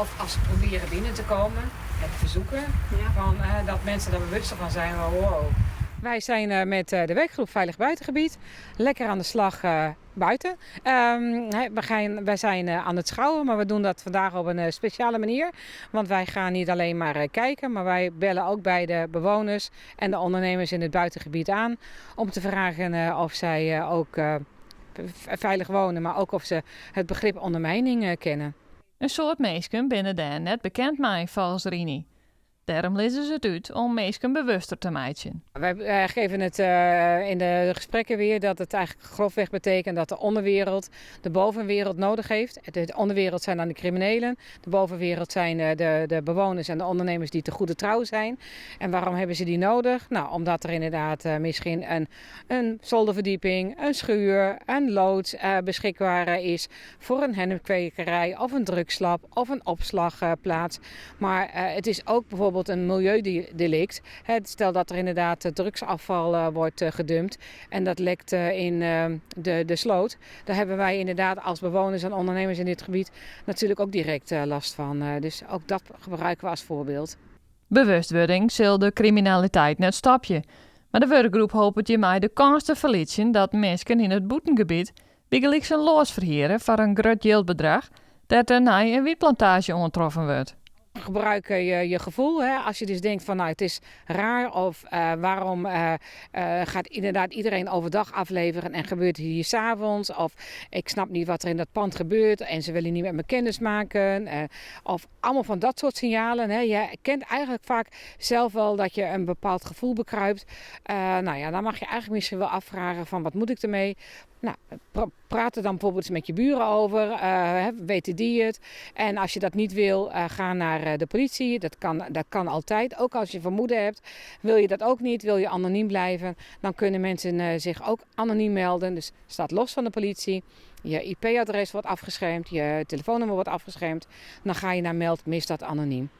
Of als ze proberen binnen te komen, het verzoeken van, dat mensen er bewust van zijn. Wow. Wij zijn met de werkgroep Veilig Buitengebied lekker aan de slag buiten. Wij zijn aan het schouwen, maar we doen dat vandaag op een speciale manier. Want wij gaan niet alleen maar kijken, maar wij bellen ook bij de bewoners en de ondernemers in het buitengebied aan. Om te vragen of zij ook veilig wonen, maar ook of ze het begrip ondermijning kennen. Een soort minsken binnen daar net bekend mee, volgens Rini. Daarom lezen ze het uit om mensen bewuster te maken. Wij geven het in de gesprekken weer dat het eigenlijk grofweg betekent dat de onderwereld de bovenwereld nodig heeft. De onderwereld zijn dan de criminelen, de bovenwereld zijn de bewoners en de ondernemers die te goede trouw zijn. En waarom hebben ze die nodig? Nou, omdat er inderdaad misschien een zolderverdieping, een schuur, een loods beschikbaar is voor een hennepkwekerij of een drugslab of een opslagplaats. Maar het is ook bijvoorbeeld een milieudelict. Stel dat er inderdaad drugsafval wordt gedumpt en dat lekt in de sloot. Daar hebben wij inderdaad als bewoners en ondernemers in dit gebied natuurlijk ook direct last van. Dus ook dat gebruiken we als voorbeeld. Bewustwording zal de criminaliteit net stopje. Maar de werkgroep hoopt je mij de kans te verliezen dat mensen in het boetengebied bijgelijks een loos verheren voor een groot geldbedrag dat er na een wietplantage ontroffen wordt. Gebruik je gevoel. Hè? Als je dus denkt van nou het is raar of waarom gaat inderdaad iedereen overdag afleveren en gebeurt het hier 's avonds. Of ik snap niet wat er in dat pand gebeurt en ze willen niet met me kennis maken. Of allemaal van dat soort signalen. Hè? Je kent eigenlijk vaak zelf wel dat je een bepaald gevoel bekruipt. Dan mag je eigenlijk misschien wel afvragen van wat moet ik ermee? Nou, praat er dan bijvoorbeeld eens met je buren over, weten die het? En als je dat niet wil, ga naar de politie, dat kan altijd. Ook als je vermoeden hebt, wil je dat ook niet, wil je anoniem blijven, dan kunnen mensen zich ook anoniem melden. Dus staat los van de politie, je IP-adres wordt afgeschermd, je telefoonnummer wordt afgeschermd. Dan ga je naar meld misdaad anoniem.